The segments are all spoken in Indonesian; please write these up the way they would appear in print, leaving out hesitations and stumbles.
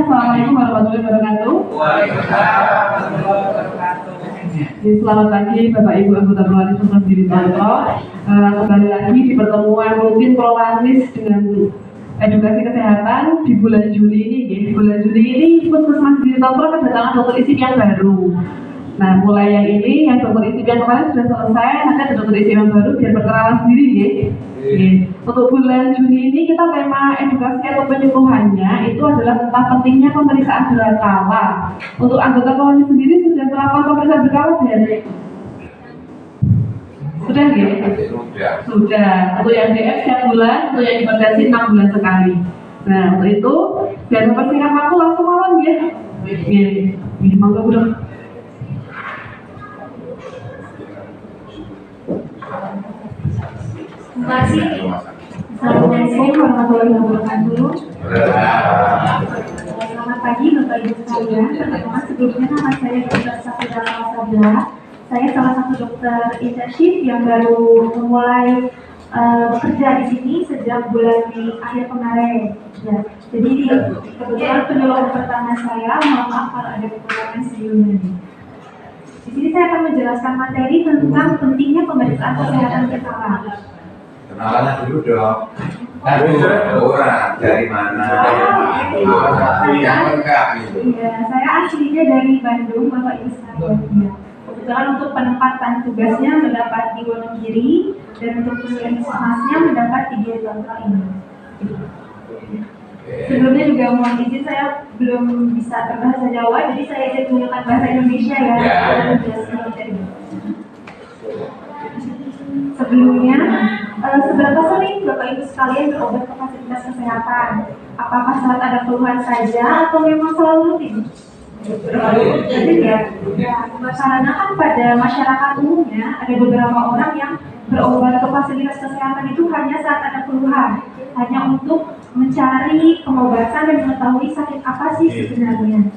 Assalamualaikum warahmatullahi wabarakatuh. Selamat pagi Bapak Ibu anggota Perwakilan Sumber Diri Tantro. Kembali lagi di pertemuan rutin Prolanis dengan edukasi kesehatan di bulan Juli ini. Di bulan Juli ini Puskesmas Diri Tantro kedatangan dokter isip yang baru. Nah, mulai yang ini, yang dokter isip yang kemarin sudah selesai, nanti ada dokter isip yang baru biar berkenalan sendiri ya. Untuk bulan Juni ini kita tema edukasi atau penyuluhannya itu adalah tentang pentingnya pemeriksaan berkala. Untuk anggota Perwakilan sendiri sudah melakukan pemeriksaan berkala dari sudah ya? Sudah. Untuk yang DF setiap bulan, untuk yang hipertensi 6 bulan sekali. Nah, untuk itu biar mempersingkat waktu langsung mawon ya. Ini monggo Bu. Terima kasih. Assalamualaikum warahmatullahi wabarakatuh. Selamat pagi Bapak Ibu sekalian. Pertama sebelumnya nama saya Dr. Safira Sabda. Saya salah satu dokter internship yang baru memulai bekerja di sini sejak bulan Mei akhir kemarin. Ya, jadi kebetulan penyuluhan pertama saya, mohon maaf kalau ada kekurangan sebelumnya. Di sini saya akan menjelaskan materi tentang pentingnya pemeriksaan kesehatan berkala. Kenalannya dulu dong. Orang dari mana? Yang lengkap itu. Iya, saya aslinya dari Bandung, Bapak Ibu sekalian. Kebetulan untuk penempatan tugasnya mendapat di Wonogiri dan untuk puskesmasnya mendapat di Diri Tantro ini. Sebelumnya juga mohon izin saya belum bisa berbahasa Jawa, jadi saya izin menggunakan bahasa Indonesia ya. Sebelumnya, seberapa sering Bapak Ibu sekalian berobat ke fasilitas kesehatan? Apakah saat ada keluhan saja atau memang selalu rutin? Jadi ya, karena kan pada masyarakat umumnya ada beberapa orang yang berobat ke fasilitas kesehatan itu hanya saat ada keluhan, hanya untuk mencari pengobatan dan mengetahui sakit apa sih sebenarnya.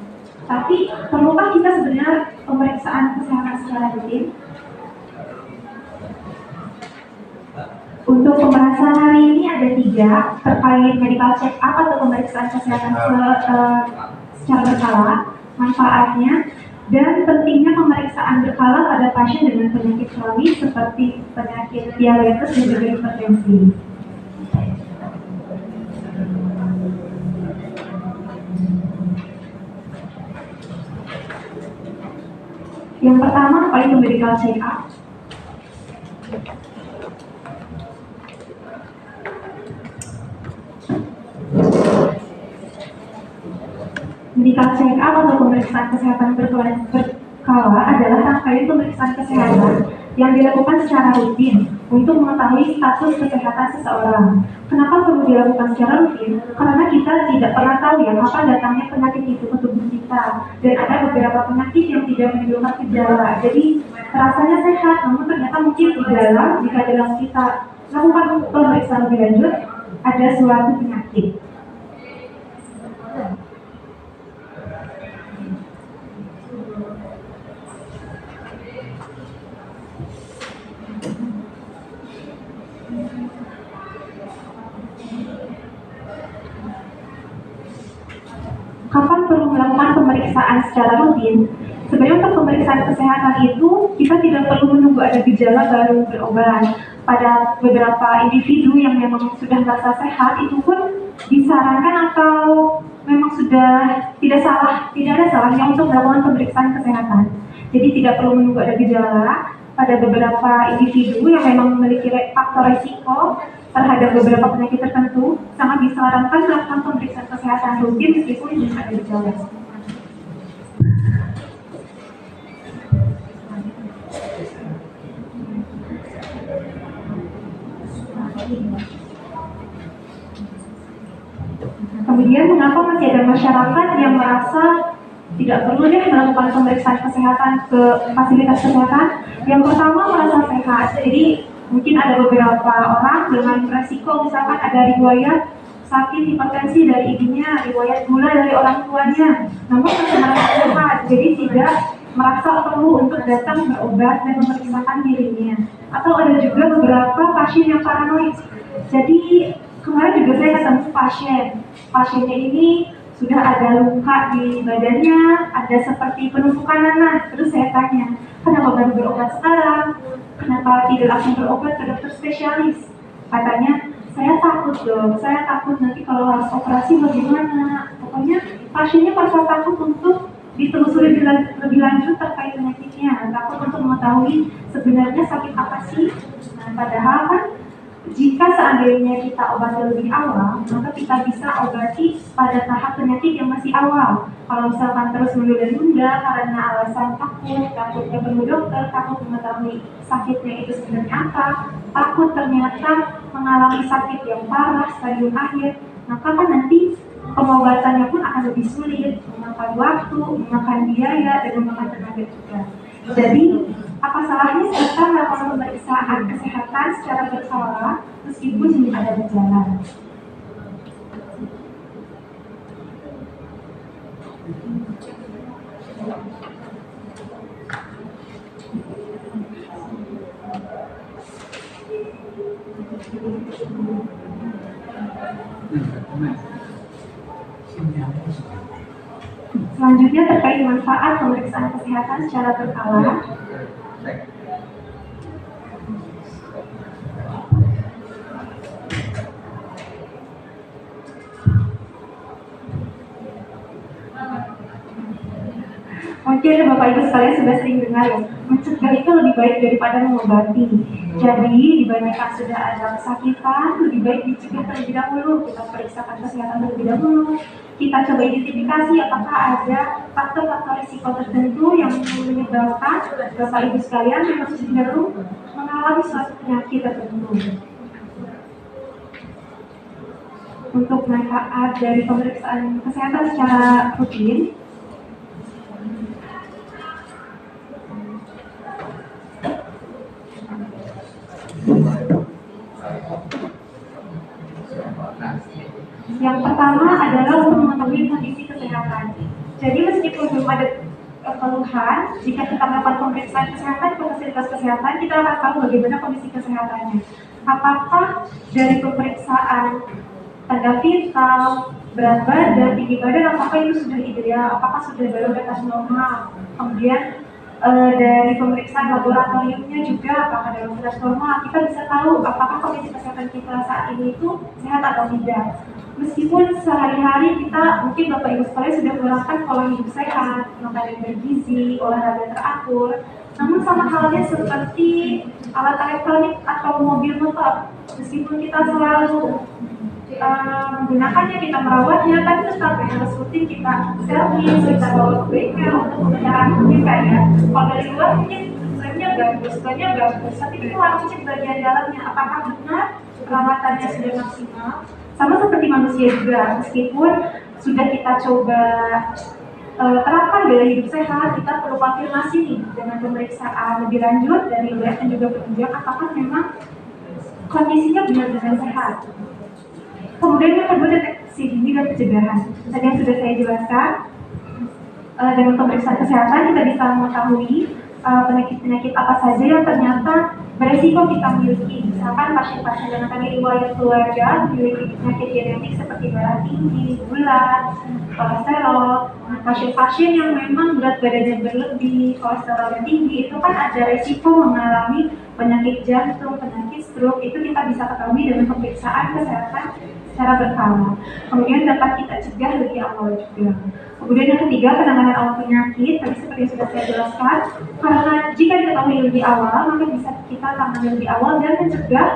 Tapi perlukah kita sebenarnya pemeriksaan kesehatan secara rutin? Untuk pembahasan hari ini ada 3 terkait medical check up atau pemeriksaan kesehatan secara berkala, manfaatnya, dan pentingnya pemeriksaan berkala pada pasien dengan penyakit kronis seperti penyakit diabetes dan juga hipertensi. Yang pertama, apa itu medical check up? Medical check up atau pemeriksaan kesehatan berkala adalah rangkaian pemeriksaan kesehatan yang dilakukan secara rutin untuk mengetahui status kesehatan seseorang. Kenapa perlu dilakukan secara rutin? Karena kita tidak pernah tahu ya kapan datangnya penyakit itu ke tubuh kita, dan ada beberapa penyakit yang tidak menimbulkan gejala. Jadi rasanya sehat, namun ternyata mungkin gejala jika dalam kita lakukan pemeriksaan lebih lanjut ada suatu penyakit. Kapan perlu melakukan pemeriksaan secara rutin? Sebenarnya untuk pemeriksaan kesehatan itu kita tidak perlu menunggu ada gejala baru berobat. Pada beberapa individu yang memang sudah merasa sehat itu pun disarankan atau memang sudah tidak ada salahnya untuk melakukan pemeriksaan kesehatan. Jadi tidak perlu menunggu ada gejala. Pada beberapa individu yang memang memiliki faktor risiko terhadap beberapa penyakit tertentu, sangat disarankan melakukan pemeriksaan kesehatan rutin meskipun tidak ada gejala. Kemudian mengapa masih ada masyarakat yang merasa tidak perlu deh melakukan pemeriksaan kesehatan ke fasilitas kesehatan? Yang pertama, merasa sehat. Jadi mungkin ada beberapa orang dengan resiko, misalkan ada riwayat sakit hipertensi dari ibunya, riwayat gula dari orang tuanya, namun masih merasa sehat, jadi tidak merasa perlu untuk datang berobat dan memeriksakan dirinya. Atau ada juga beberapa pasien yang paranoid. Jadi kemarin juga saya ketemu pasiennya ini sudah ada luka di badannya, ada seperti penumpukan nanah. Terus saya tanya, kenapa baru berobat sekarang? Kenapa tidak langsung berobat ke dokter spesialis? Katanya, saya takut dong, saya takut nanti kalau harus operasi bagaimana. Pokoknya pasiennya merasa takut untuk ditelusuri lebih lanjut terkait penyakitnya, takut untuk mengetahui sebenarnya sakit apa sih. Nah, padahal kan jika seandainya kita obati lebih awal, maka kita bisa obati pada tahap penyakit yang masih awal. Kalau misalkan terus menunda-nunda karena alasan takut ketemu dokter, takut mengetahui sakitnya itu sebenarnya apa, takut ternyata mengalami sakit yang parah, stadium akhir, maka kan nanti pengobatannya pun akan lebih sulit, memakan waktu, memakan biaya, dan memakan tenaga juga. Jadi, apa salahnya kita melakukan pemeriksaan kesehatan secara berkala meskipun ada gejala? Selanjutnya terkait manfaat pemeriksaan kesehatan secara berkala. Mungkin Bapak Ibu sekalian sudah sering dengar ya, mencegah itu lebih baik daripada mengobati. Jadi dibandingkan sudah ada kesakitan, lebih baik dicegah terlebih dahulu. Kita periksakan kesehatan terlebih dahulu. Kita coba identifikasi apakah ada faktor-faktor risiko tertentu yang menyebabkan Bapak Ibu sekalian memang cenderung mengalami suatu penyakit tertentu. Untuk manfaat dari pemeriksaan kesehatan secara rutin, yang pertama adalah untuk mengetahui kondisi kesehatan. Jadi meskipun belum ada keluhan, jika kita melakukan pemeriksaan kesehatan ke fasilitas kesehatan, kita akan tahu bagaimana kondisi kesehatannya. Apakah dari pemeriksaan tanda vital, berat badan, tinggi badan, apakah itu sudah ideal, apakah sudah dalam batas normal. Kemudian dari pemeriksaan laboratoriumnya juga apakah dalam batas normal, kita bisa tahu apakah kondisi kesehatan kita saat ini itu sehat atau tidak. Meskipun sehari-hari kita, mungkin Bapak Ibu sekalian sudah menerapkan pola hidup sehat, makan yang bergizi, olahraga teratur, namun sama halnya seperti alat elektronik atau mobil motor, meskipun kita selalu menggunakannya, kita merawatnya, tapi tetap harus rutin kita servis, kita bawa ke bengkel untuk pemeliharaan mereka ya. Kalau dari luar mungkin bannya bagus, tapi kita harus cek bagian dalamnya, apakah benar perawatannya sudah maksimal. Sama seperti manusia juga, meskipun sudah kita coba terapkan gaya hidup sehat, kita perlu konfirmasi nih dengan pemeriksaan lebih lanjut dari lab dan juga penunjang apakah memang kondisinya benar-benar sehat. Kemudian yang kedua, deteksi dini dan pencegahan. Tadi yang sudah saya jelaskan, dengan pemeriksaan kesehatan kita bisa mengetahui penyakit-penyakit apa saja yang ternyata beresiko kita miliki. Misalkan pasien-pasien dengan tadi riwayat keluarga memiliki penyakit genetik seperti darah tinggi, gula, kolesterol. Pasien-pasien yang memang berat badannya berlebih, kolesterolnya tinggi, itu kan ada resiko mengalami penyakit jantung, penyakit stroke. Itu kita bisa ketahui dengan pemeriksaan kesehatan secara berkala. Kemudian dapat kita cegah lebih awal juga. Kemudian yang ketiga, penanganan awal penyakit. Tadi seperti yang sudah saya jelaskan, karena jika diketahui lebih awal, maka bisa kita tangani lebih awal dan mencegah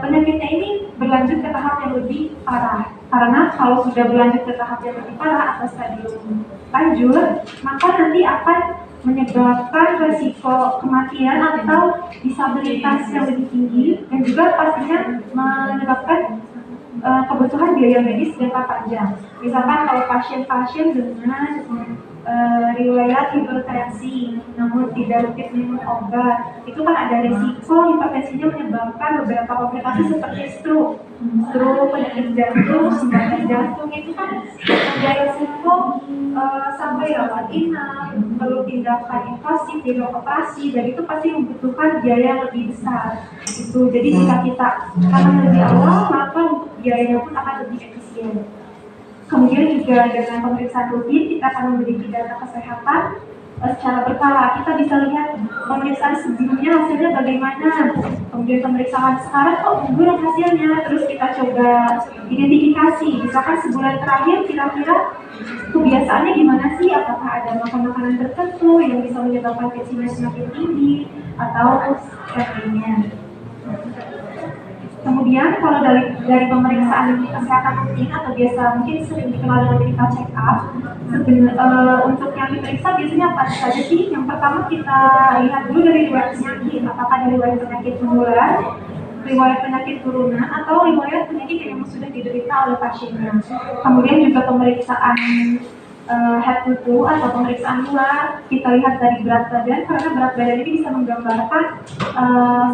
penyakitnya ini berlanjut ke tahap yang lebih parah. Karena kalau sudah berlanjut ke tahap yang lebih parah atau stadium lanjut, maka nanti akan menyebabkan resiko kematian atau disabilitas yang lebih tinggi dan juga pastinya menyebabkan kebutuhan biaya medis jangka panjang. Misalkan kalau pasien-pasien dengan riwayat hipertensi namun tidak rutin minum obat, itu kan ada risiko hipertensinya menyebabkan beberapa komplikasi seperti stroke, penyakit jantung, serangan jantung. Itu kan ada risiko sampai rawat inap, perlu tindakan invasif, operasi, dan itu pasti membutuhkan biaya yang lebih besar. Itu jadi jika kita tangani lebih awal, maka biayanya pun akan lebih efisien. Kemudian juga dengan pemeriksaan rutin kita akan memiliki data kesehatan secara berkala. Kita bisa lihat pemeriksaan sebelumnya hasilnya bagaimana, kemudian pemeriksaan sekarang kok menurun hasilnya, terus kita coba identifikasi, misalkan sebulan terakhir kira-kira kebiasaannya gimana sih, apakah ada makan-makanan tertentu yang bisa menyebabkan tensinya semakin tinggi atau sebagainya. Kemudian kalau dari pemeriksaan kesehatan rutin atau biasa mungkin sering dikenal dengan medical check up, untuk yang diperiksa biasanya apa saja sih? Yang pertama kita lihat dulu dari riwayat penyakit, apakah dari riwayat penyakit menular, riwayat penyakit turunan, atau riwayat penyakit yang sudah diderita oleh pasiennya. Kemudian juga pemeriksaan head to toe atau pemeriksaan luar, kita lihat dari berat badan, karena berat badan ini bisa menggambarkan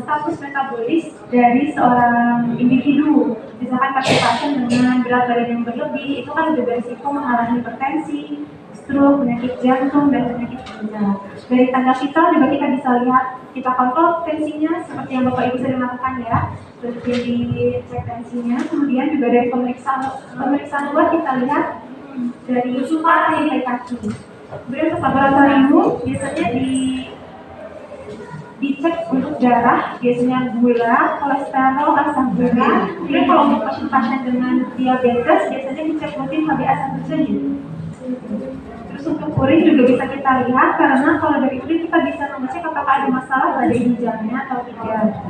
status metabolis dari seorang individu. Misalkan pasien-pasien dengan berat badan yang berlebih itu kan lebih berisiko mengalami hipertensi, stroke, penyakit jantung, dan penyakit ginjal. Dari tanda vital juga kita bisa lihat, kita kontrol tensinya seperti yang Bapak Ibu sering lakukan ya, jadi cek tensinya. Kemudian juga dari pemeriksaan luar kita lihat dari suara yang kaki. Kemudian untuk laboratorium biasanya dicek untuk darah, biasanya gula, kolesterol, asam gula. Kemudian kalau untuk pasien-pasien dengan diabetes biasanya dicek rutin HbA1c. Terus untuk urin juga bisa kita lihat, karena kalau dari urin kita bisa mengecek apakah ada masalah pada ginjalnya atau tidak.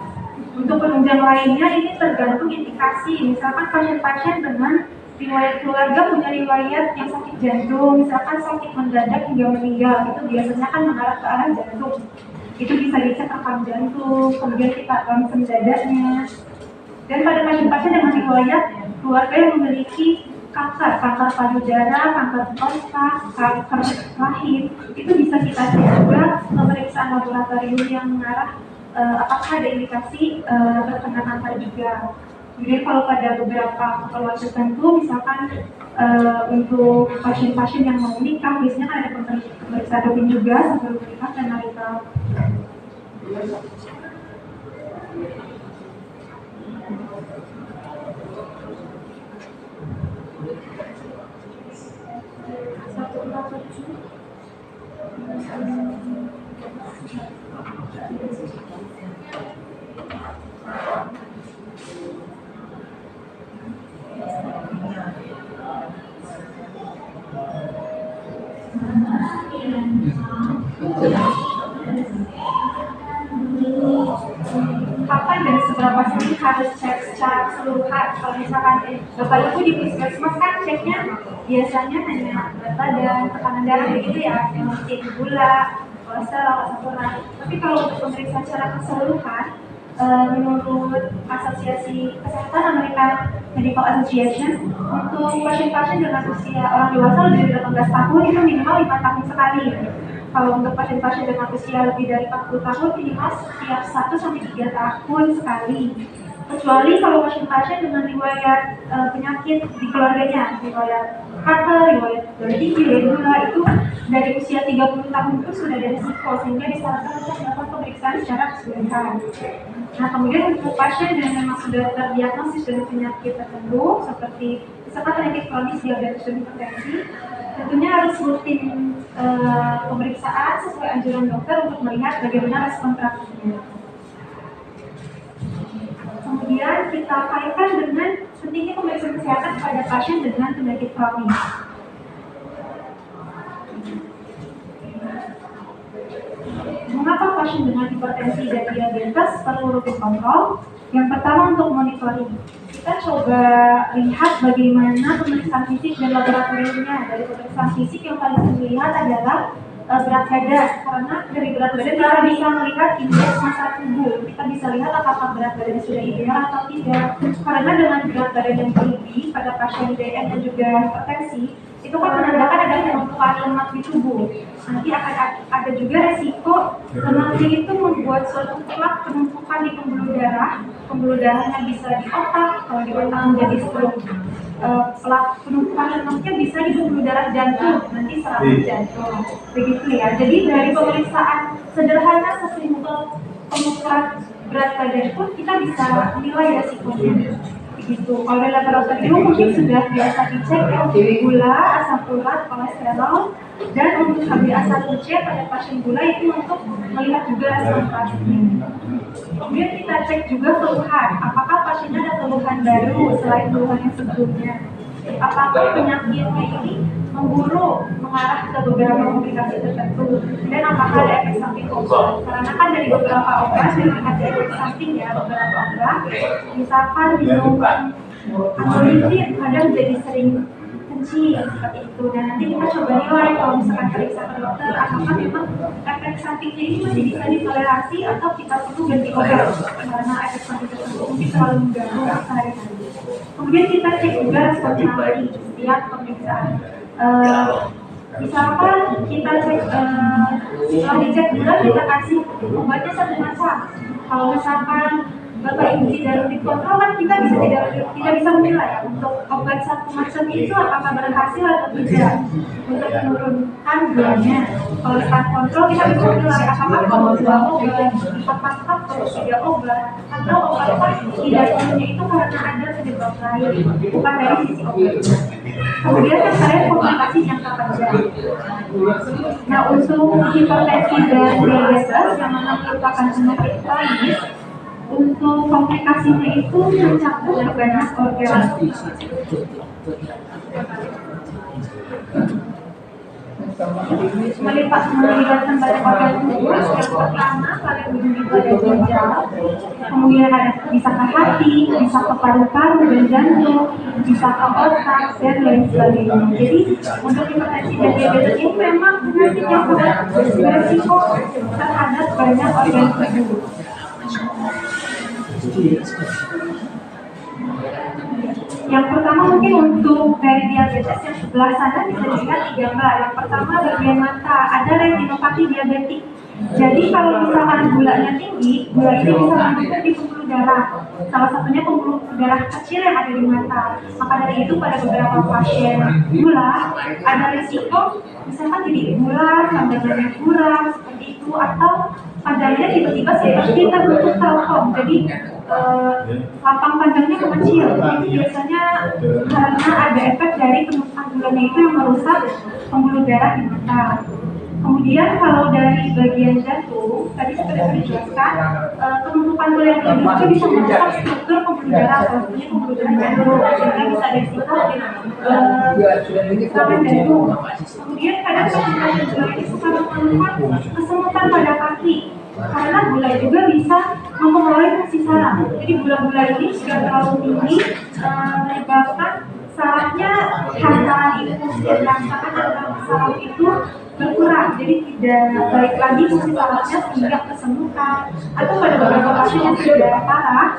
Untuk penunjang lainnya ini tergantung indikasi, misalkan pasien-pasien dengan riwayat keluarga punya riwayat yang sakit jantung, misalkan sakit mendadak hingga meninggal, itu biasanya kan mengarah ke arah jantung. Itu bisa dicek rekam jantung, kemudian kita ronsen dadanya. Dan pada pasien-pasien dengan riwayat keluarga yang memiliki kanker payudara, kanker prostat, kanker rahim, itu bisa kita cek juga pemeriksaan laboratorium yang mengarah apakah ada indikasi terkena kanker juga. Kemudian kalau pada beberapa keperluan tertentu, misalkan untuk pasien-pasien yang mau menikah, biasanya kan ada pemeriksaan rutin juga sebelum menikah dan marital. Kapan dan seberapa sering harus cek secara keseluruhan? Kalau misalkan Bapak Ibu di puskesmas kan ceknya biasanya hanya berat badan, tekanan darah begitu ya, cek gula, kolesterol, asam urat. Tapi kalau untuk pemeriksaan secara keseluruhan, menurut Asosiasi Kesehatan American Medical Association, untuk pasien-pasien dengan usia orang dewasa lebih dari 18 tahun itu minimal 5 tahun sekali. Kalau untuk pasien-pasien dengan usia lebih dari 40 tahun minimal setiap 1-3 tahun sekali. Kecuali kalau pasien-pasien dengan riwayat penyakit di keluarganya, riwayat kanker, riwayat darah tinggi, riwayat gula, itu dari usia 30 tahun itu sudah ada risiko, sehingga disarankan untuk melakukan pemeriksaan secara keseluruhan. Nah, kemudian untuk pasien yang memang sudah terdiagnosis dengan penyakit tertentu seperti misalkan penyakit kronis, diabetes, dan hipertensi, tentunya harus rutin pemeriksaan sesuai anjuran dokter untuk melihat bagaimana respon terapinya. Kemudian kita kaitkan dengan pentingnya pemeriksaan kesehatan pada pasien dengan penyakit kronis. Mengapa pasien dengan hipertensi dan diabetes perlu rutin kontrol? Yang pertama untuk monitoring. Kita coba lihat bagaimana pemeriksaan fisik dan laboratoriumnya. Dari pemeriksaan fisik yang paling sering dilihat adalah berat badan, karena dari berat badan kita bisa melihat indeks massa tubuh. Kita bisa lihat apakah berat badan sudah ideal atau tidak. Karena dengan berat badan yang berlebih pada pasien DM dan juga hipertensi, itu kan menandakan ada penumpukan lemak di tubuh. Nanti akan ada juga resiko lemak itu membuat suatu penumpukan di pembuluh darahnya bisa di otak, kalau di otak menjadi stroke. Penumpukan lemaknya bisa di pembuluh darah jantung, nanti serangan jantung. Begitu ya. Jadi dari pemeriksaan sederhana sesimpel pengukuran berat badan pun kita bisa menilai resikonya. Gitu. Kalau dari laboratorium mungkin sudah biasa dicek ya, gula, asam urat, kolesterol, dan untuk HbA1c pada pasien gula itu untuk melihat juga asam uratnya. Kemudian kita cek juga keluhan, apakah pasiennya ada keluhan baru selain keluhan yang sebelumnya. Apakah penyakitnya ini memburuk mengarah ke beberapa komplikasi tertentu, dan apakah ada efek samping obat. Karena kan dari beberapa obat memang ada efek samping ya, beberapa obat misalkan minum antihistamin kadang jadi sering kencing seperti itu, dan nanti kita coba nilai kalau misalkan periksa ke dokter apakah memang efek sampingnya ini masih bisa ditoleransi atau kita perlu ganti obat karena efek samping tersebut mungkin terlalu mengganggu sehari-hari. Kemudian kita cek juga respon nadi setiap pemeriksaan. Misalkan kita cek setelah dicek gula kita kasih obatnya satu macam. Kalau misalkan Bapak Ibu tidak dikontrol kan kita tidak bisa menilai untuk obat satu macam itu apakah berhasil atau tidak untuk menurunkan gulanya. Kalau setelah kontrol kita bisa menilai apakah kalau 2 obat, 4 atau 3 obat, atau obat tidak turunnya itu karena ada penyebab lain bukan dari sisi obat. Kemudian yang saya komplikasi jangka panjang. Nah, untuk hipertensi dan diabetes yang mana merupakan penyakit kronis, untuk komplikasinya itu mencakup banyak organ. Melibatkan banyak organ tubuh. Yang pertama paling ujung itu ada ginjal, kemudian ada bisa ke hati, bisa ke paru-paru dan jantung, bisa ke otak dan lain sebagainya. Jadi untuk hipertensi dan diabetes ini memang penyakit yang sangat berisiko terhadap banyak organ tubuh. Yang pertama mungkin untuk dari diabetes yang sebelah sana bisa dilihat di gambar. Yang pertama bagian mata ada retinopati diabetik. Jadi kalau misalkan gulanya tinggi, gula ini bisa menumpuk di pembuluh darah. Salah satunya pembuluh darah kecil yang ada di mata. Maka dari itu pada beberapa pasien gula ada risiko misalkan jadi gula, pandangannya kurang seperti itu, atau pandangannya tiba-tiba seperti tertutup telkom. Jadi lapang pandangnya mengecil. Itu biasanya karena ada efek dari penumpukan gulanya itu yang merusak pembuluh darah di mata. Kemudian kalau dari bagian jantung, tadi sudah dijelaskan, penumpukan gula yang tinggi itu bisa merusak struktur pembuluh darah, salah satunya pembuluh darah jantung, sehingga bisa risiko serangan jantung. Kemudian kadang penumpukan gula ini suka menemukan kesemutan pada kaki, karena gula juga bisa mempengaruhi fungsi saraf. Jadi gula-gula ini jika terlalu tinggi menyebabkan sarafnya hantaran infusi yang dirasakan antara saraf itu berkurang, jadi tidak baik lagi fungsi sarafnya sehingga kesemutan, atau pada beberapa pasien yang sudah parah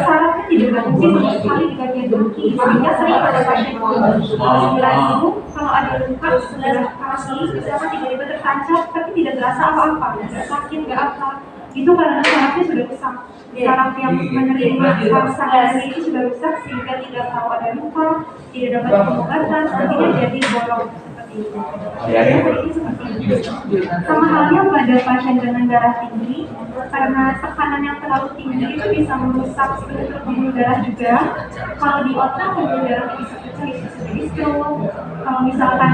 sarafnya tidak berfungsi sama sekali di bagian kaki, sehingga sering pada pasien itu kalau ada luka sebelah kaki misalnya tiba-tiba tertancap tapi tidak terasa apa-apa, nggak sakit, nggak apa, itu karena sarafnya sudah rusak. Saraf yang menerima rasa itu sudah rusak sehingga tidak tahu ada luka, tidak dapat pengobatan, akhirnya jadi bolong. Sama halnya pada pasien dengan darah tinggi, karena tekanan yang terlalu tinggi itu bisa merusak struktur pembuluh darah juga. Kalau di otak pembuluh darah bisa pecah, bisa jadi stroke. Kalau misalkan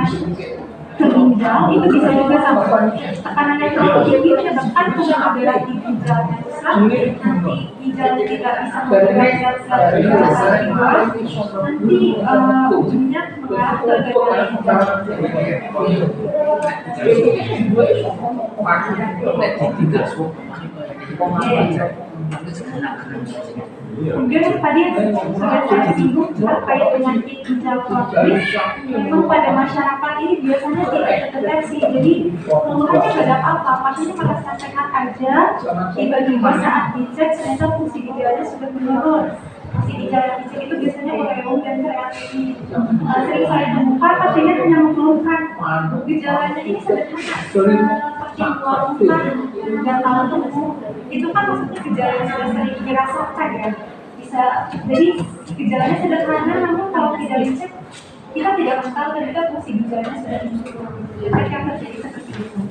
ke ginjal itu bisa juga sama. Tekanan yang terlalu tinggi menyebabkan pembuluh darah di ginjalnya rusak. Nanti ginjal tidak bisa menggunakan zat-zat nanti ujungnya mengarah ke gagal ginjal. Kemudian tadi sudah saya singgung terkait penyakit ginjal kronis, memang pada masyarakat ini biasanya tidak terdeteksi. Jadi keluhannya tidak apa-apa, pasiennya merasa sehat aja, tiba-tiba saat dicek ternyata fungsi ginjalnya sudah menurun. Fungsi ginjal yang dicek itu biasanya mengeluh dan bereaksi. Sering saya temukan pasiennya hanya mengeluhkan gejalanya ini sederhana, seperti mual-mual, gatal tubuh. Itu kan maksudnya gejala yang sudah sering dirasakan ya. Bisa, jadi gejalanya sederhana, namun kalau tidak dicek kita tidak tahu ternyata fungsi ginjalnya sudah menurun. Efek yang terjadi seperti itu.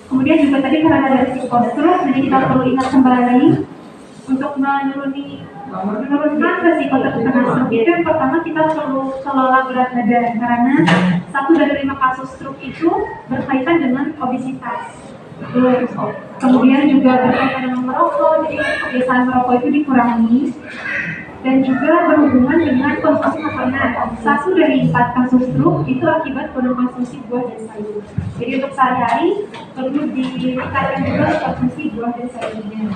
Kemudian juga tadi karena ada risiko stroke, jadi kita perlu ingat kembali untuk menuruni Menurunkan resiko terkena stroke itu yang pertama kita perlu kelola berat badan karena 1 dari 5 kasus stroke itu berkaitan dengan obesitas. Kemudian juga berkaitan dengan merokok, jadi kebiasaan merokok itu dikurangi dan juga berhubungan dengan konsumsi makanan. 1 dari 4 kasus stroke itu akibat konsumsi buah dan sayur. Jadi untuk sehari-hari perlu ditingkatkan juga konsumsi buah dan sayurnya.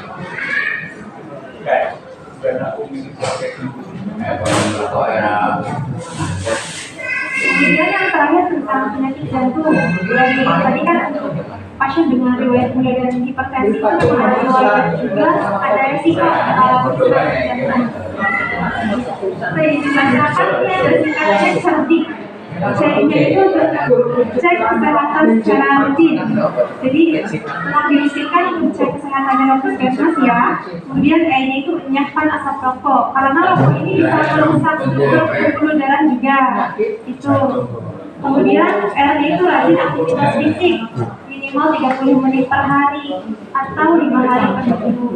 Kemudian yang terakhir tentang penyakit jantung. Tadi kan untuk pasien dengan riwayat muda dan hipertensi itu ada riwayat juga ada resiko alami serangan jantung. Pendapatnya dari tingkat cerdik. Ceknya itu cek kesehatan secara rutin. Jadi telah diusikan untuk cek kesehatannya puskesmas ya. Kemudian E-nya itu menyiapkan asap rokok. Karena rokok ini bisa merusak pembuluh darah juga. Itu. Kemudian R-nya itu rajin aktivitas fisik minimal 30 menit per hari atau 5 hari per minggu.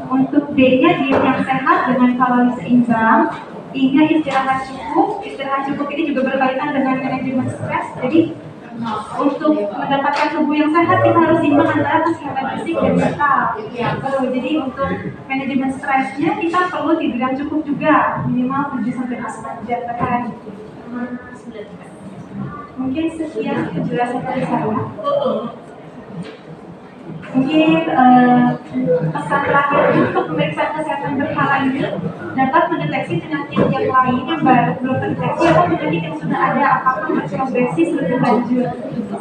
Untuk D-nya diet yang sehat dengan kalori seimbang. I-nya istirahat cukup. Istirahat cukup ini juga berkaitan dengan manajemen stres. Jadi untuk mendapatkan tubuh yang sehat kita harus imbang antara kesehatan fisik dan mental. Jadi untuk manajemen stresnya kita perlu tidur yang cukup juga minimal 7-8 jam per hari. Mungkin sekian penjelasan dari saya. Mungkin pesan terakhir untuk pemeriksaan kesehatan berkala ini dapat mendeteksi penyakit yang lain yang baru belum terdeteksi atau penyakit yang sudah ada apakah berprogresif lebih lanjut,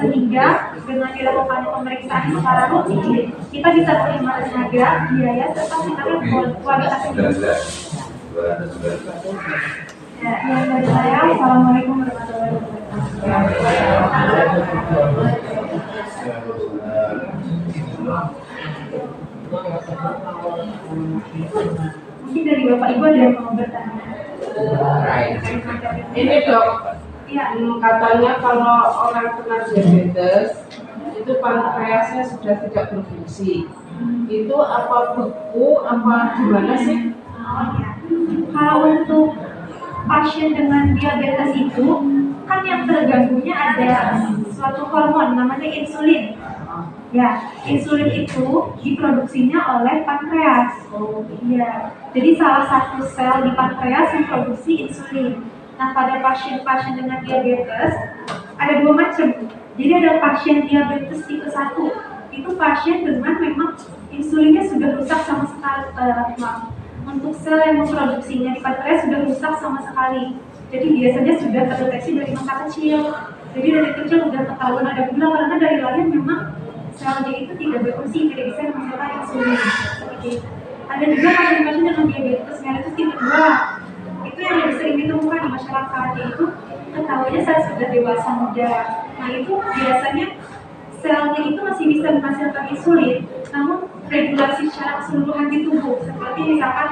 sehingga dengan dilakukan pemeriksaan secara rutin kita bisa menghemat tenaga, biaya serta meningkatkan kualitas hidup. Ya, yang dari saya, Assalamualaikum warahmatullahi wabarakatuh. Mungkin dari Bapak Ibu ada yang mau bertanya? Ini dok, Iya. Katanya kalau orang kena diabetes itu pankreasnya sudah tidak berfungsi. Itu apa beku, apa gimana sih? Kalau untuk pasien dengan diabetes itu kan yang terganggunya ada suatu hormon namanya insulin. Ya, insulin itu diproduksinya oleh pankreas. Ya, jadi salah satu sel di pankreas yang produksi insulin. Nah, pada pasien-pasien dengan diabetes ada 2 macam. Jadi ada pasien diabetes tipe 1. Itu pasien dengan memang insulinnya sudah rusak sama sekali. Untuk sel yang memproduksinya di pankreas sudah rusak sama sekali. Jadi biasanya sudah terdeteksi dari masa kecil. Jadi dari kecil sudah ketahuan ada gula karena dari lahir memang selnya itu tidak berfungsi, tidak bisa menghasilkan insulin. Seperti itu. Ada juga pasien-pasien dengan diabetes mellitus tipe 2. Itu yang lebih sering ditemukan di masyarakat, yaitu ketahuannya saat sudah dewasa muda. Nah itu biasanya selnya itu masih bisa menghasilkan insulin, namun regulasi secara keseluruhan di tubuh, seperti misalkan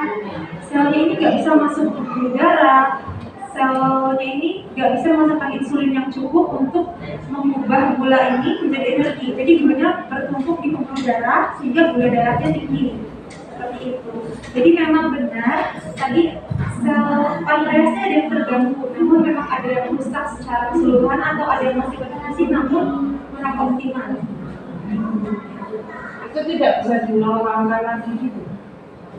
selnya ini nggak bisa masuk ke pembuluh darah, selnya ini nggak bisa menghasilkan insulin yang cukup untuk mengubah gula ini menjadi energi. Jadi gulanya bertumpuk di pembuluh darah sehingga gula darahnya tinggi. Seperti itu. Jadi memang benar tadi sel pankreasnya ada yang terganggu, namun memang ada yang rusak secara keseluruhan atau ada yang masih berfungsi namun kurang optimal. Itu tidak bisa dinormalkan lagi gitu.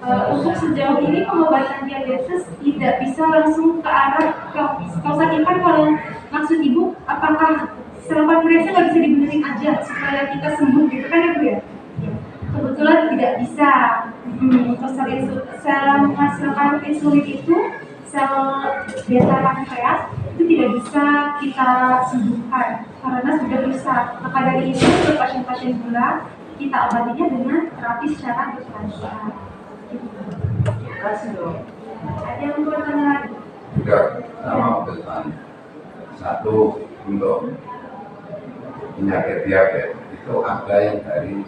Untuk sejauh ini pengobatan diabetes tidak bisa langsung ke arah kalau tadi kan kalau maksud ibu apakah sel pankreasnya nggak bisa dibenerin aja supaya kita sembuh gitu kan ya Bu ya? Kebetulan tidak bisa. Untuk sel menghasilkan insulin itu sel beta pankreas itu tidak bisa kita sembuhkan karena sudah rusak. Maka dari itu untuk pasien-pasien gula kita obatinya dengan terapi secara berkelanjutan. Terima kasih dok. Ada yang mau bertanya lagi? Tidak, sama pesan. 1 untuk penyakit diabetes itu ada yang dari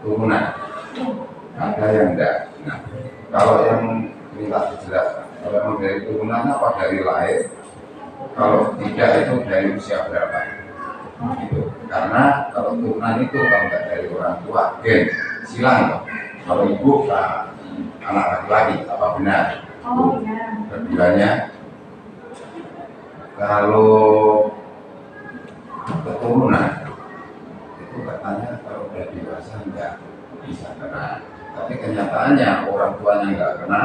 turunan, ada yang enggak. Nah, kalau yang minta dijelaskan, kalau yang dari turunan apa dari lahir? Kalau tidak itu dari usia berapa? Gitu. Karena kalau turunan itu kalau enggak dari orang tua, gen silang. Kalau ibu anak laki-laki, apa benar? Oh ya. Keduanya, kalau keturunan itu katanya kalau udah dewasa nggak bisa kena, tapi kenyataannya orang tuanya nggak kena,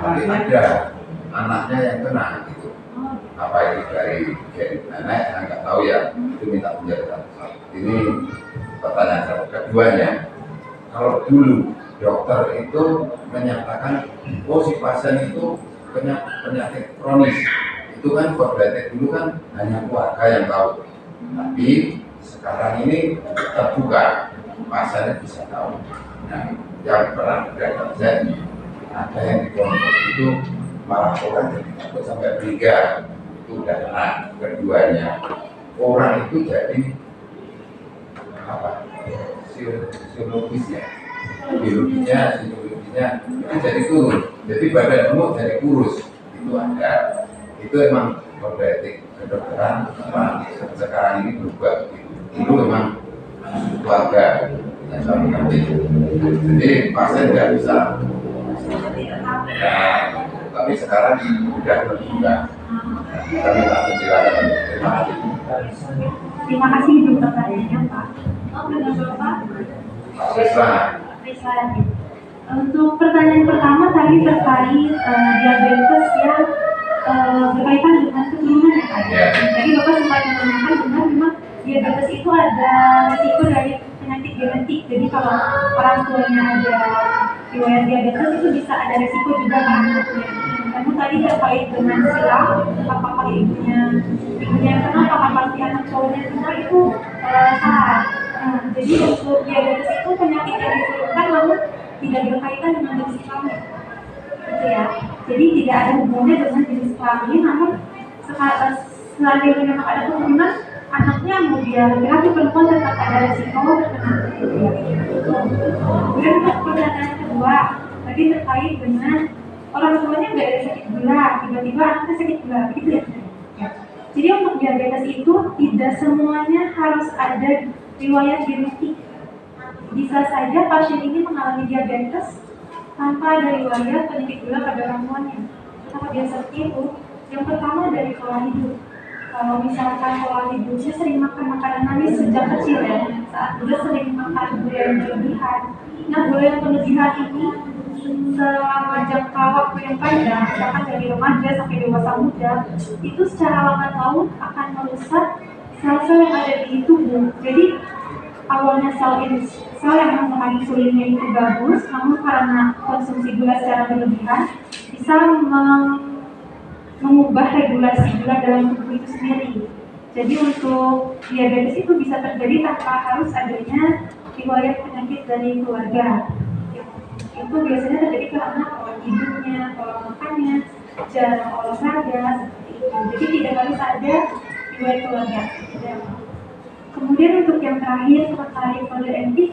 tapi ada anaknya yang kena gitu. Apa itu dari nenek saya nggak tahu ya, itu minta penjelasan. Ini pertanyaan saya. Keduanya, kalau dulu dokter itu menyatakan oh si pasien itu penyakit kronis, itu kan berarti dulu kan hanya keluarga yang tahu, tapi sekarang ini terbuka, pasiennya bisa tahu. Nah, yang pernah terjadi ada yang di kelompok itu malah orang jadi takut sampai tiga itu udah kena. Keduanya orang itu jadi apa psikologisnya itu jadi turun, jadi badan gemuk jadi kurus, itu ada. Itu emang kode kedokteran apa sekarang ini berubah begitu. Dulu memang keluarga yang selalu ngerti, jadi pasien nggak bisa. Nah, tapi sekarang sudah terbuka. Kami tak penjelasan. Terima kasih. Terima kasih untuk pertanyaannya Pak. Dengan Bapak Risa. Untuk pertanyaan pertama tadi terkait diabetes yang berkaitan dengan keturunan ya Pak. Jadi Bapak sempat menanyakan benar memang diabetes itu ada risiko dari penyakit genetik. Jadi kalau orang tuanya ada riwayat diabetes itu bisa ada risiko juga ke anaknya. Namun tadi terkait dengan silang, apakah ibunya yang kena, apakah si anak cowoknya kena itu salah. Jadi untuk diabetes itu penyakit yang diturunkan namun tidak berkaitan dengan jenis kelamin, gitu ya. Jadi tidak ada hubungannya dengan jenis kelamin, namun selanjutnya memang ada keturunan anaknya mau dia laki-laki perempuan tetap ada risiko terkena. Kemudian untuk pertanyaan kedua tadi terkait dengan orang tuanya nggak ada sakit gula, tiba-tiba anaknya sakit gula, gitu ya. Jadi untuk diabetes itu tidak semuanya harus ada riwayat genetik. Bisa saja pasien ini mengalami diabetes tanpa ada riwayat penyakit gula pada orang tuanya. Kenapa dia seperti itu? Yang pertama dari pola hidup. Kalau misalkan pola hidupnya sering makan makanan manis sejak kecil ya, saat dia sering makan gula yang berlebihan. Nah, gula yang berlebihan ini selama jangka waktu yang panjang, misalkan dari remaja sampai dewasa muda, itu secara lambat laun akan merusak sel-sel yang ada di tubuh. Jadi awalnya sel yang menghasilkan insulinnya itu bagus, namun karena konsumsi gula secara berlebihan bisa mengubah regulasi gula dalam tubuh itu sendiri. Jadi untuk diabetes itu bisa terjadi tanpa harus adanya riwayat penyakit dari keluarga. Itu biasanya terjadi karena pola hidupnya, pola makannya, jarang olahraga seperti itu. Jadi tidak harus ada riwayat keluarga. Kemudian untuk yang terakhir terkait kode etik,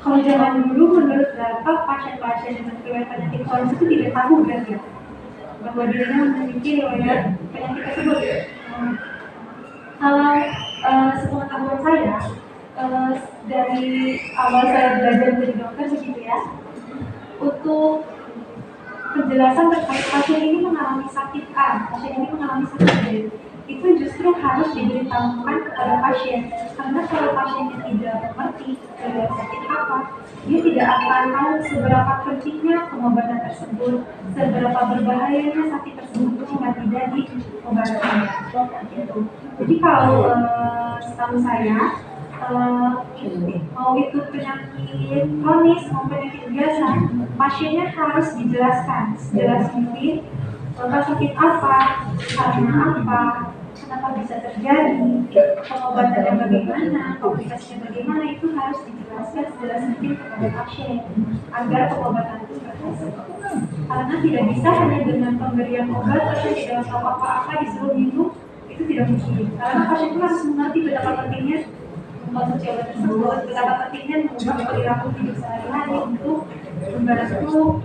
kalau zaman dulu menurut Bapak pasien-pasien dengan riwayat penyakit kronis itu tidak tahu berarti bahwa dirinya memiliki riwayat penyakit tersebut. Kalau sepengetahuan saya dari awal saya belajar menjadi dokter begitu ya, untuk penjelasan terkait pasien ini mengalami sakit A, pasien ini mengalami sakit B, itu justru harus diberitahukan kepada pasien, karena kalau pasiennya tidak mengerti dari sakit apa, dia tidak akan tahu seberapa pentingnya pengobatan tersebut, seberapa berbahayanya sakit tersebut jika tidak diobatkan. Jadi kalau setahu saya, mau itu penyakit kronis maupun penyakit biasa, pasiennya harus dijelaskan sejelas mungkin Bapak sakit apa, karena apa, kenapa bisa terjadi, pengobatannya bagaimana, komplikasinya bagaimana, itu harus dijelaskan sejelas mungkin kepada pasien agar pengobatan itu berhasil. Karena tidak bisa hanya dengan pemberian obat pasien tidak tahu apa-apa disuruh minum, itu tidak mungkin. Karena pasien itu harus mengerti betapa pentingnya konsumsi obat tersebut, betapa pentingnya mengubah perilaku hidup sehari-hari untuk membantu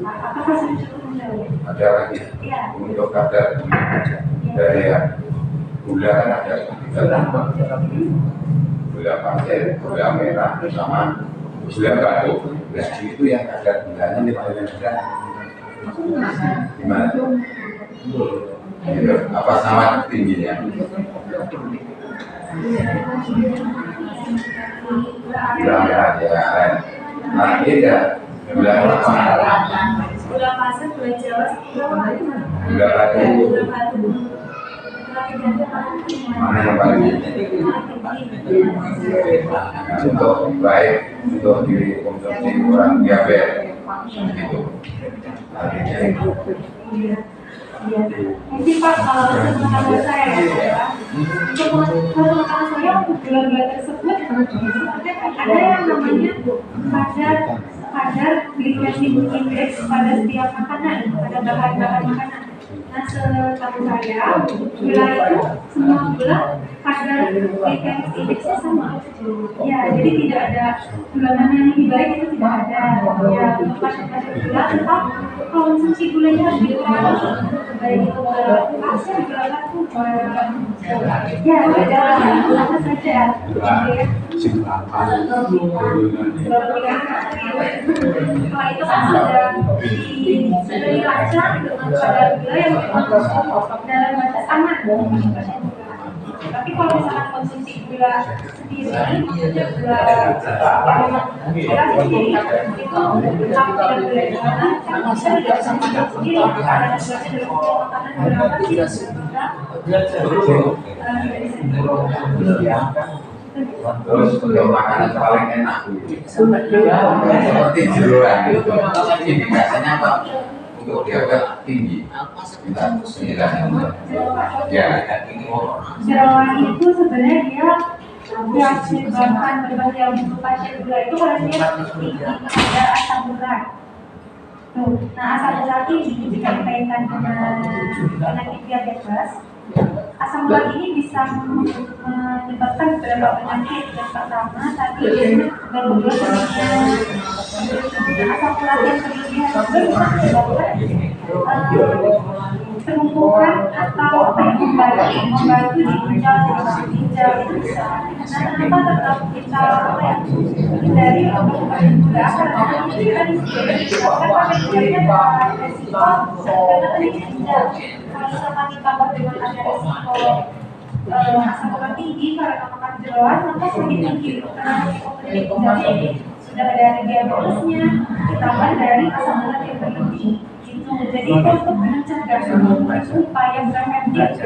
apakah sudah cukup menjawab? Ada lagi Ya. untuk kadar dari gula kan ada tiga dampak, gula pasir, gula merah, sama gula batu. Berarti itu yang kadar gulanya nilainya berat. Gimana? Gitu. Apa sama tingginya? Gula merah ya. Nah ini enggak gula apa? Gula pasir, gula jawa, Gula batu. Mana yang paling untuk baik untuk dikonsumsi orang diabetes gitu. Mungkin Pak, pengetahuan saya ya, untuk pengetahuan saya untuk gula-gula tersebut ada yang namanya kadar glycemic index pada setiap makanan, pada bahan-bahan makanan. Nah, setahu saya, gula itu semua gula kadar glycemic indexnya sama. Ya, jadi tidak ada gula mana yang lebih baik itu tidak ada. Ya, kadar gula tetap konsumsi gulanya harus dikurangi. Baik itu gula pasir, gula batu, ya ada apa saja. Setelah itu kan sudah dirancang dengan kadar gula yang dalam batas aman. Tapi kalau misalkan konsumsi gula sendiri, maksudnya gula sendiri itu tetap tidak boleh karena kita tidak bisa makan sendiri karena gulanya dalam makanan berapa sih? Terus untuk makanan paling enak seperti jeroan gitu. Ini biasanya apa? Untuk diabetes tinggi. Kita ya. Jeroan itu sebenarnya dia yang menyebabkan berbagai untuk pasien gula itu kalau dia tinggi ada asam urat. Nah, asam urat ini jika dikaitkan dengan penyakit diabetes, asam urat ini bisa menyebabkan beberapa penyakit. Yang pertama tadi gula asam urat yang berlebihan itu bisa menyebabkan penumpukan atau membantu di ginjal itu bisa. Nah, kenapa tetap kita hindari obat-obatan gula karena ini kan disebabkan pada gulanya ada resiko karena tadi ginjal. Kalau misalkan ditambah dengan ada resiko asam urat tinggi karena makan jeroan, maka semakin tinggi karena resiko penyakit ginjal ini sudah ada diabetesnya ditambah dari asam urat yang berlebih. Jadi itu untuk mencegah supaya preventif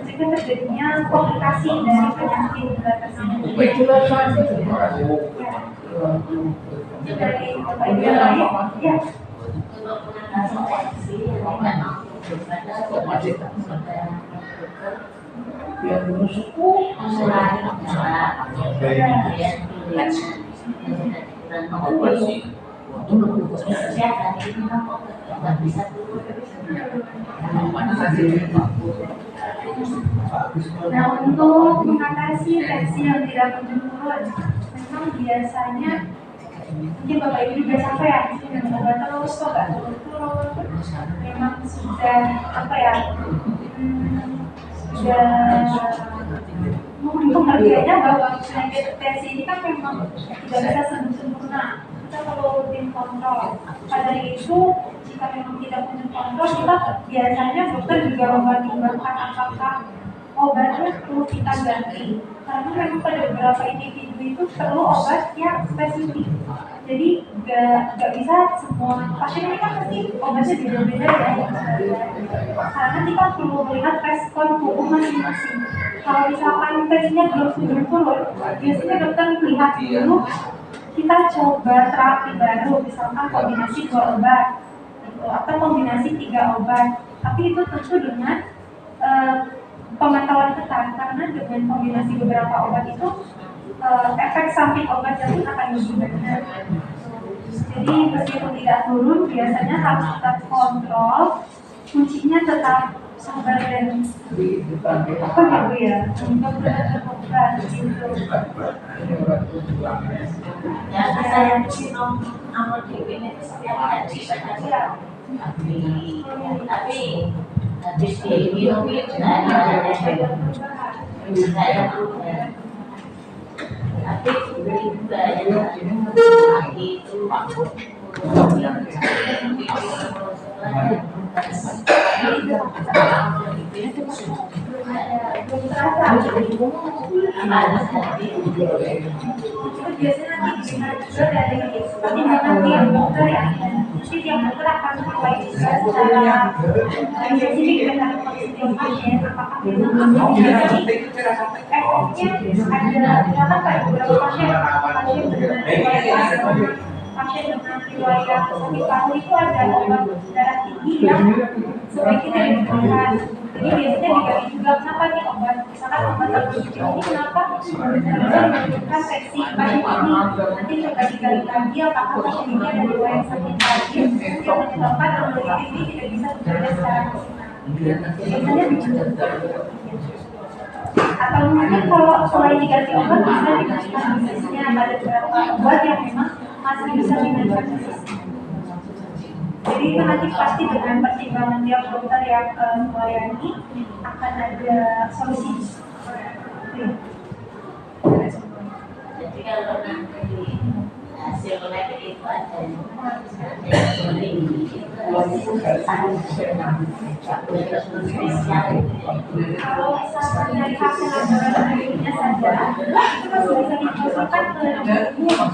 jika terjadinya komplikasi dari penyakit gula tersebut. Dari Bapak Ibu yang lain, ya. Nah, untuk mengatasi tensi yang tidak menurun, memang biasanya mungkin Bapak Ibu juga sampai ya minum obat terus kok nggak turun-turun, memang sudah apa ya, sudah pengertiannya bahwa penyakit tensi ini kan memang tidak bisa sempurna. Kita perlu rutin kontrol. Pada itu jika memang tidak punya kontrol, kita biasanya dokter juga mempertimbangkan apakah obatnya perlu kita ganti. Karena memang pada beberapa individu itu perlu obat yang spesifik. Jadi nggak bisa semua pasien ini kan pasti obatnya beda-beda ya. Karena kita perlu melihat respon tubuh masing-masing. Kalau misalkan tensinya belum turun, biasanya dokter melihat dulu. Kita coba terapi baru, misalkan kombinasi 2 obat atau kombinasi 3 obat. Tapi itu tentu dengan pemantauan ketat, karena dengan kombinasi beberapa obat itu efek samping obatnya pun akan lebih banyak. Jadi meskipun tidak turun, biasanya harus tetap kontrol. Kuncinya tetap sabar dan apa gitu ya, untuk berkomunikasi gitu. Ya, saya minum nomor DP setiap hari saja. Tapi habis diminum itu saya tapi juga yang itu biasanya nanti juga dari pertimbangan tiap dokter ya, nanti tiap dokter akan menilai juga secara spesifik dengan kondisi pasien apakah memang efeknya ada kenapa beberapa pasien dengan riwayat sakit paru itu ada obat darah tinggi yang sebaiknya diberikan. Jadi biasanya dibagi juga kenapa nih obat, misalkan obat tertentu ini kenapa menunjukkan seksi pasien ini. Nanti coba digali lagi apakah pasien ini ada riwayat sakit paru yang menyebabkan obat ini tidak bisa bekerja secara maksimal. Biasanya atau mungkin kalau selain diganti obat bisa diberikan dosisnya, ada beberapa obat yang memang masih bisa dinaikkan dosisnya. Jadi itu nanti pasti dengan pertimbangan tiap dokter yang melayani akan ada solusi. Jadi kalau nanti hasil lab itu ada kalau misalnya dari hasil laboratoriumnya saja, itu masih bisa dimasukkan ke dokter umum.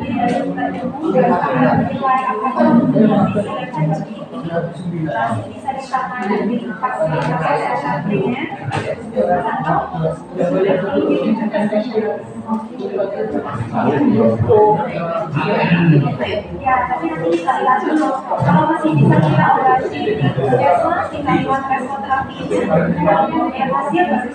Jadi dari dokter umum dan menilai apakah diselesaikan seperti ini, masih bisa ditangani di fasilitas kesehatan primer atau ya, tapi nanti bisa lihat dulu. Kalau masih bisa kita operasi di puskesmas, kita buat resoterapi itu, kalau kemudian hasil baru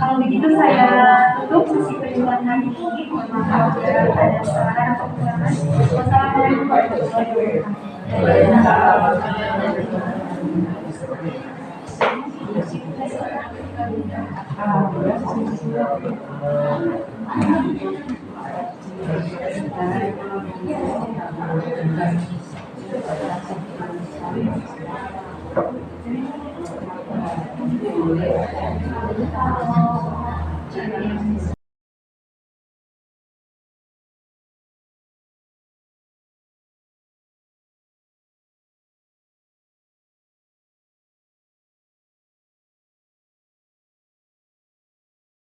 kalau begitu saya tutup sesi perjuangan ini. Mohon maaf jika ada kesalahan atau kekurangan. Wassalamualaikum warahmatullahi wabarakatuh.